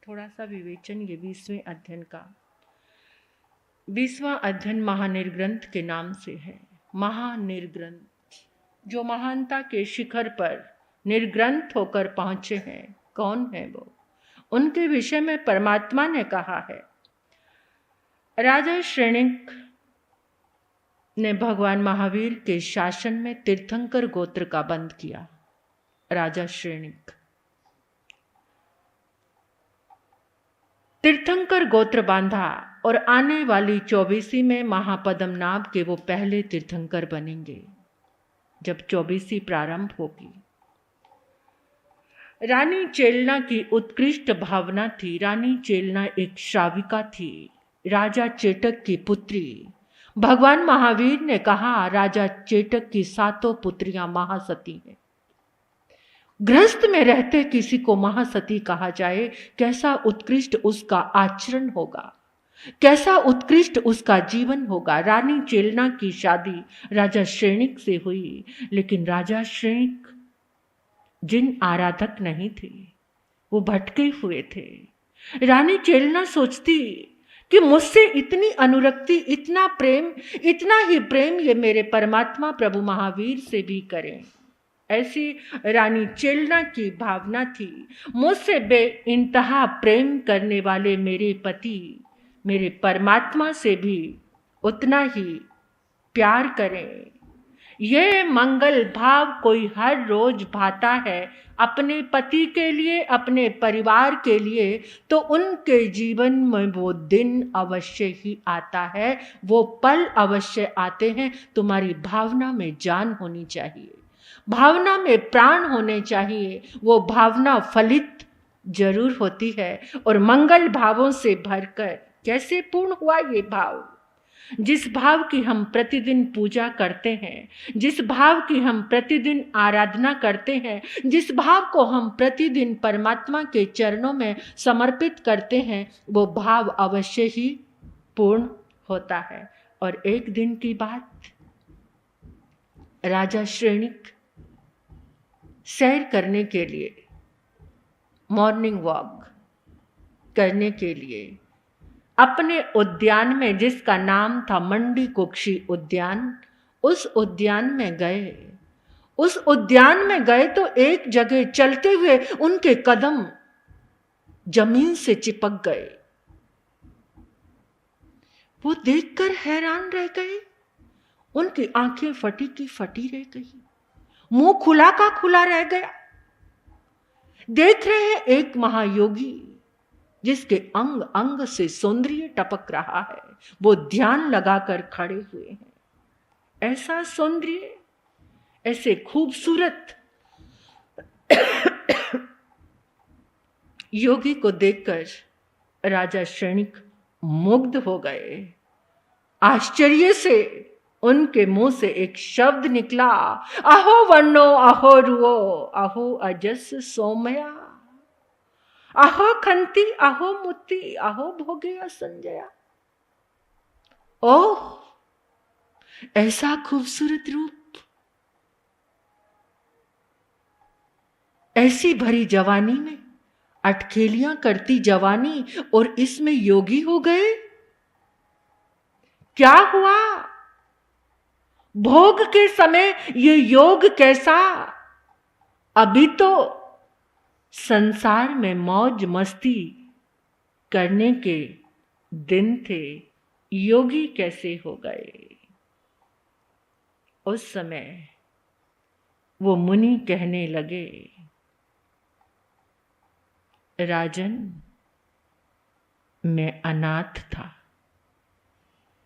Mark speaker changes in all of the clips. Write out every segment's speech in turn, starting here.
Speaker 1: थोड़ा सा विवेचन ये 20वें अध्ययन का। 20वां अध्ययन महानिर्ग्रंथ के नाम से है। महानिर्ग्रंथ, जो महानता के शिखर पर निर्ग्रंथ होकर पहुंचे हैं, कौन है वो? उनके विषय में परमात्मा ने कहा है। राजा श्रेणिक ने भगवान महावीर के शासन में तीर्थंकर गोत्र का बंद किया। राजा श्रेणिक तीर्थंकर गोत्र बांधा और आने वाली 24वीं में महापद्मनाभ के वो पहले तीर्थंकर बनेंगे जब 24वीं प्रारंभ होगी। रानी चेलना की उत्कृष्ट भावना थी। रानी चेलना एक श्राविका थी, राजा चेटक की पुत्री। भगवान महावीर ने कहा राजा चेटक की 7 पुत्रियां महासती हैं। गृहस्थ में रहते किसी को महासती कहा जाए, कैसा उत्कृष्ट उसका आचरण होगा, कैसा उत्कृष्ट उसका जीवन होगा। रानी चेलना की शादी राजा श्रेणिक से हुई, लेकिन राजा श्रेणिक जिन आराधक नहीं थे, वो भटके हुए थे। रानी चेलना सोचती कि मुझसे इतनी अनुरक्ति, इतना प्रेम, इतना ही प्रेम ये मेरे परमात्मा प्रभु महावीर से भी करें। ऐसी रानी चेलना की भावना थी। मुझसे बेइंतहा प्रेम करने वाले मेरे पति मेरे परमात्मा से भी उतना ही प्यार करें। ये मंगल भाव कोई हर रोज भाता है अपने पति के लिए, अपने परिवार के लिए, तो उनके जीवन में वो दिन अवश्य ही आता है, वो पल अवश्य आते हैं। तुम्हारी भावना में जान होनी चाहिए, भावना में प्राण होने चाहिए। वो भावना फलित जरूर होती है और मंगल भावों से भरकर कैसे पूर्ण हुआ ये भाव? जिस भाव की हम प्रतिदिन पूजा करते हैं, जिस भाव की हम प्रतिदिन आराधना करते हैं, जिस भाव को हम प्रतिदिन परमात्मा के चरणों में समर्पित करते हैं, वो भाव अवश्य ही पूर्ण होता है। और एक दिन की बात, राजा श्रेणिक सैर करने के लिए, मॉर्निंग वॉक करने के लिए अपने उद्यान में, जिसका नाम था मंडी कुक्षी उद्यान, उस उद्यान में गए। उस उद्यान में गए तो एक जगह चलते हुए उनके कदम जमीन से चिपक गए। वो देखकर हैरान रह गए। उनकी आंखें फटी की फटी रह गई, मुंह खुला का खुला रह गया। देख रहे हैं एक महायोगी जिसके अंग अंग से सौंदर्य टपक रहा है, वो ध्यान लगाकर खड़े हुए हैं। ऐसा सौंदर्य, ऐसे खूबसूरत योगी को देखकर राजा श्रेणिक मुग्ध हो गए। आश्चर्य से उनके मुंह से एक शब्द निकला, अहो वर्णो अहो रुओ अहो अजस सोमया, अहो खंती अहो मुत्ती अहो भोगे संजया। ओह, ऐसा खूबसूरत रूप, ऐसी भरी जवानी में अटखेलियां करती जवानी, और इसमें योगी हो गए। क्या हुआ? भोग के समय ये योग कैसा? अभी तो संसार में मौज मस्ती करने के दिन थे, योगी कैसे हो गए? उस समय वो मुनि कहने लगे, राजन, मैं अनाथ था,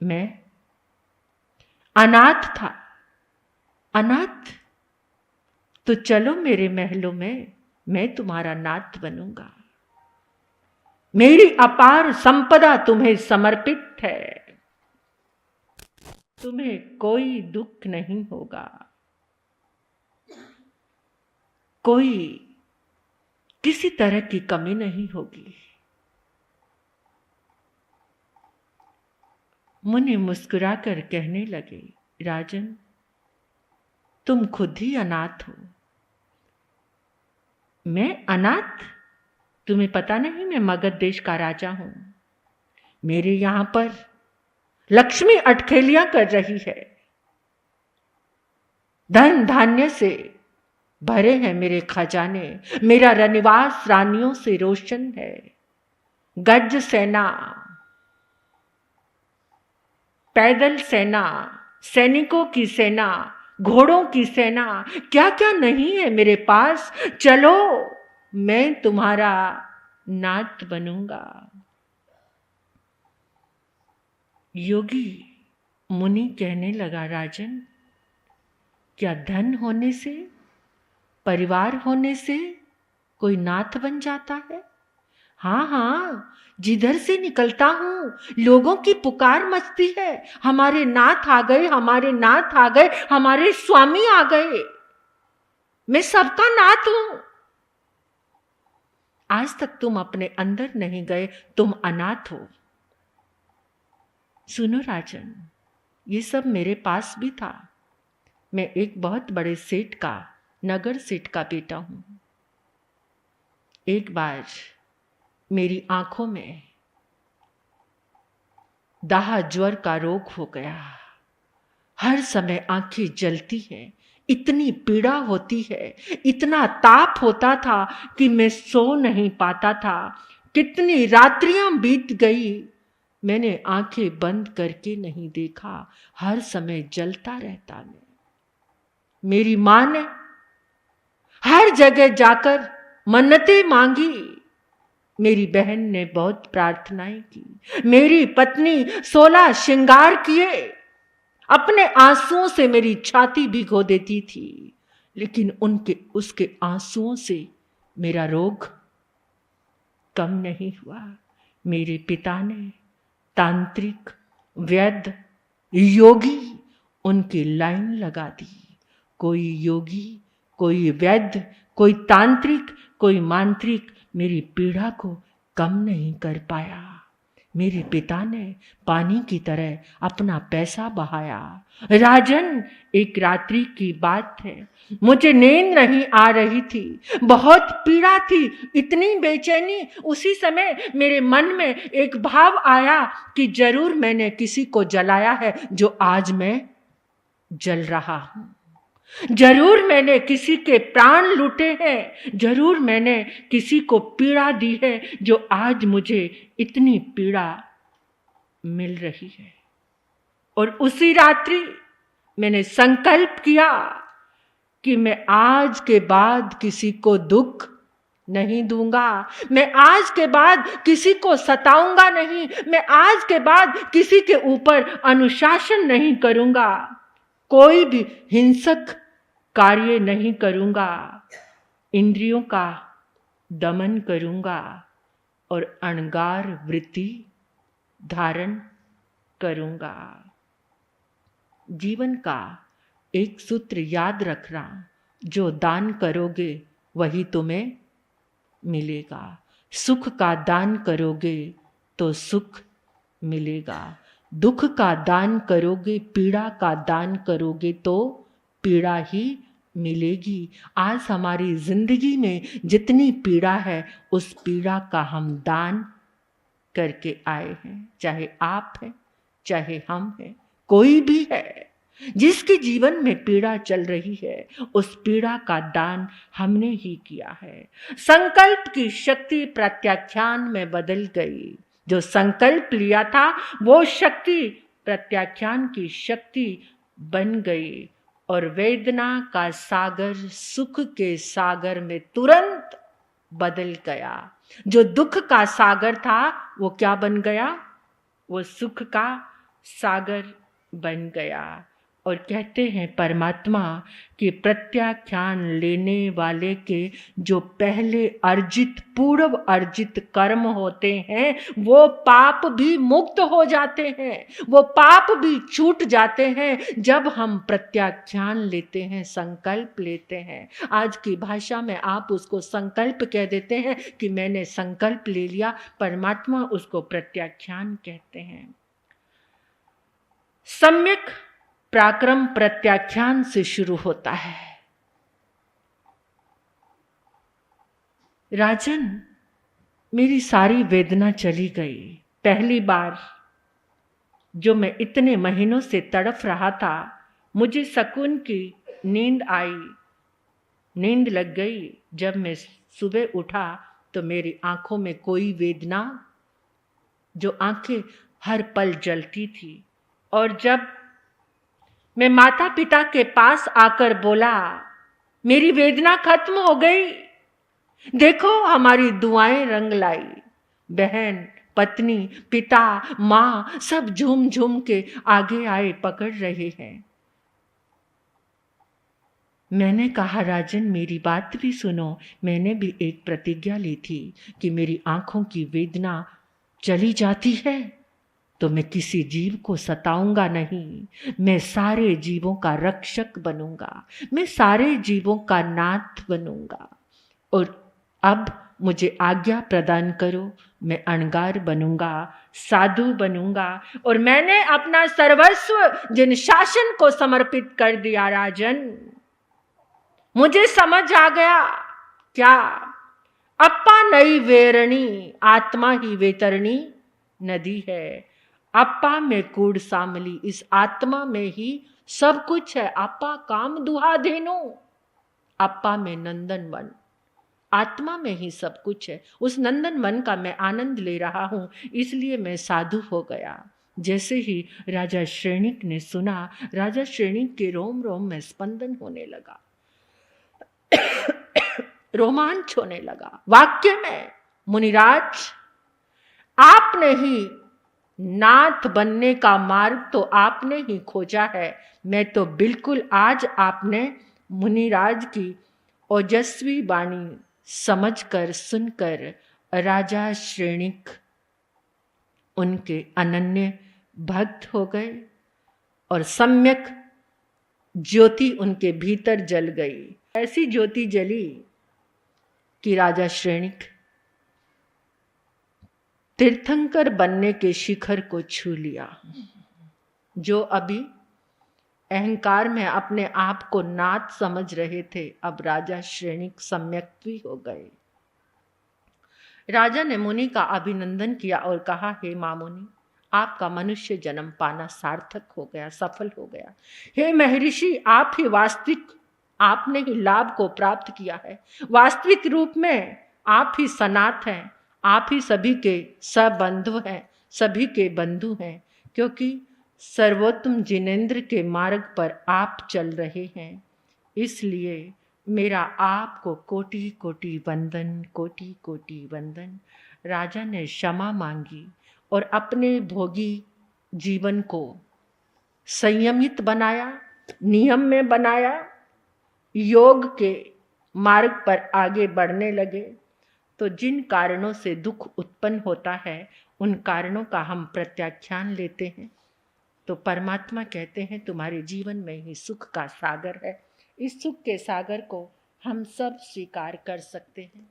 Speaker 1: मैं अनाथ था। अनाथ? तो चलो मेरे महलों में, मैं तुम्हारा नाथ बनूंगा। मेरी अपार संपदा तुम्हें समर्पित है, तुम्हें कोई दुख नहीं होगा, कोई किसी तरह की कमी नहीं होगी। मुनि मुस्कुराकर कहने लगे, राजन, तुम खुद ही अनाथ हो। मैं अनाथ? तुम्हें पता नहीं मैं मगध देश का राजा हूं। मेरे यहां पर लक्ष्मी अटखेलियां कर रही है। धन धान्य से भरे हैं मेरे खजाने। मेरा रनिवास रानियों से रोशन है। गज सेना, पैदल सेना, सैनिकों की सेना, घोड़ों की सेना, क्या क्या नहीं है मेरे पास। चलो मैं तुम्हारा नाथ बनूंगा। योगी मुनि कहने लगा, राजन, क्या धन होने से, परिवार होने से कोई नाथ बन जाता है? हाँ हाँ, जिधर से निकलता हूं लोगों की पुकार मचती है, हमारे नाथ आ गए, हमारे नाथ आ गए, हमारे स्वामी आ गए। मैं सबका नाथ हूं। आज तक तुम अपने अंदर नहीं गए, तुम अनाथ हो। सुनो राजन, ये सब मेरे पास भी था। मैं एक बहुत बड़े सेठ का, नगर सेठ का बेटा हूं। एक बार मेरी आंखों में दाह ज्वर का रोग हो गया। हर समय आंखें जलती हैं, इतनी पीड़ा होती है, इतना ताप होता था कि मैं सो नहीं पाता था। कितनी रात्रियां बीत गई, मैंने आंखें बंद करके नहीं देखा। हर समय जलता रहता मैं। मेरी मां ने हर जगह जाकर मन्नतें मांगी। मेरी बहन ने बहुत प्रार्थनाएं की। मेरी पत्नी 16 श्रृंगार किए, अपने आंसुओं से मेरी छाती भिगो देती थी, लेकिन उसके आंसुओं से मेरा रोग कम नहीं हुआ। मेरे पिता ने तांत्रिक, वैद्य, योगी उनकी लाइन लगा दी। कोई योगी, कोई वैद्य, कोई तांत्रिक, कोई मांत्रिक मेरी पीड़ा को कम नहीं कर पाया। मेरे पिता ने पानी की तरह अपना पैसा बहाया। राजन, एक रात्रि की बात है, मुझे नींद नहीं आ रही थी, बहुत पीड़ा थी, इतनी बेचैनी। उसी समय मेरे मन में एक भाव आया कि जरूर मैंने किसी को जलाया है जो आज मैं जल रहा हूं। जरूर मैंने किसी के प्राण लूटे हैं, जरूर मैंने किसी को पीड़ा दी है जो आज मुझे इतनी पीड़ा मिल रही है। और उसी रात्रि मैंने संकल्प किया कि मैं आज के बाद किसी को दुख नहीं दूंगा, मैं आज के बाद किसी को सताऊंगा नहीं, मैं आज के बाद किसी के ऊपर अनुशासन नहीं करूंगा, कोई भी हिंसक कार्य नहीं करूंगा, इंद्रियों का दमन करूंगा और अणगार वृत्ति धारण करूंगा। जीवन का एक सूत्र याद रखना, जो दान करोगे वही तुम्हें मिलेगा। सुख का दान करोगे तो सुख मिलेगा, दुख का दान करोगे, पीड़ा का दान करोगे तो पीड़ा ही मिलेगी। आज हमारी जिंदगी में जितनी पीड़ा है, उस पीड़ा का हम दान करके आए हैं। चाहे आप हैं, चाहे हम हैं, कोई भी है, जिसके जीवन में पीड़ा चल रही है, उस पीड़ा का दान हमने ही किया है। संकल्प की शक्ति प्रत्याख्यान में बदल गई। जो संकल्प लिया था वो शक्ति प्रत्याख्यान की शक्ति बन गई और वेदना का सागर सुख के सागर में तुरंत बदल गया। जो दुख का सागर था वो क्या बन गया? वो सुख का सागर बन गया। और कहते हैं परमात्मा कि प्रत्याख्यान लेने वाले के जो पहले अर्जित, पूर्व अर्जित कर्म होते हैं वो पाप भी मुक्त हो जाते हैं, वो पाप भी छूट जाते हैं जब हम प्रत्याख्यान लेते हैं, संकल्प लेते हैं। आज की भाषा में आप उसको संकल्प कह देते हैं कि मैंने संकल्प ले लिया, परमात्मा उसको प्रत्याख्यान कहते हैं। सम्यक पराक्रम प्रत्याख्यान से शुरू होता है। राजन, मेरी सारी वेदना चली गई। पहली बार जो मैं इतने महीनों से तड़फ रहा था, मुझे सुकून की नींद आई, नींद लग गई। जब मैं सुबह उठा तो मेरी आंखों में कोई वेदना, जो आंखें हर पल जलती थी। और जब मैं माता पिता के पास आकर बोला, मेरी वेदना खत्म हो गई, देखो हमारी दुआएं रंग लाई। बहन, पत्नी, पिता, माँ सब झूम झूम के आगे आए, पकड़ रहे हैं। मैंने कहा, राजन मेरी बात भी सुनो। मैंने भी एक प्रतिज्ञा ली थी कि मेरी आंखों की वेदना चली जाती है तो मैं किसी जीव को सताऊंगा नहीं। मैं सारे जीवों का रक्षक बनूंगा, मैं सारे जीवों का नाथ बनूंगा। और अब मुझे आज्ञा प्रदान करो, मैं अणगार बनूंगा, साधु बनूंगा। और मैंने अपना सर्वस्व जिन शासन को समर्पित कर दिया राजन, मुझे समझ आ गया क्या, अप्पा नई वेरणी, आत्मा ही वेतरणी नदी है। अप्पा में कूड़ सामली, इस आत्मा में ही सब कुछ है। अप्पा काम दुहा धेनु, अप्पा में नंदन वन, आत्मा में ही सब कुछ है। उस नंदन वन का मैं आनंद ले रहा हूं, इसलिए मैं साधु हो गया। जैसे ही राजा श्रेणिक ने सुना, राजा श्रेणिक के रोम रोम में स्पंदन होने लगा, रोमांच होने लगा। वाक्य में, मुनिराज आपने ही नाथ बनने का मार्ग तो आपने ही खोजा है। मैं तो बिल्कुल आज आपने मुनिराज की ओजस्वी वाणी समझकर सुनकर राजा श्रेणिक उनके अनन्य भक्त हो गए और सम्यक ज्योति उनके भीतर जल गई। ऐसी ज्योति जली कि राजा श्रेणिक तीर्थंकर बनने के शिखर को छू लिया। जो अभी अहंकार में अपने आप को नाथ समझ रहे थे, अब राजा श्रेणिक सम्यक्त्वी हो गए। राजा ने मुनि का अभिनंदन किया और कहा, हे मामुनि, आपका मनुष्य जन्म पाना सार्थक हो गया, सफल हो गया। हे महर्षि, आप ही वास्तविक, आपने ही लाभ को प्राप्त किया है। वास्तविक रूप में आप ही सनाथ हैं, आप ही सभी के सबंधु हैं, सभी के बंधु हैं, क्योंकि सर्वोत्तम जिनेंद्र के मार्ग पर आप चल रहे हैं। इसलिए मेरा आपको कोटि कोटि वंदन, कोटि कोटि वंदन। राजा ने क्षमा मांगी और अपने भोगी जीवन को संयमित बनाया, नियम में बनाया, योग के मार्ग पर आगे बढ़ने लगे। तो जिन कारणों से दुख उत्पन्न होता है, उन कारणों का हम प्रत्याख्यान लेते हैं, तो परमात्मा कहते हैं तुम्हारे जीवन में ही सुख का सागर है। इस सुख के सागर को हम सब स्वीकार कर सकते हैं।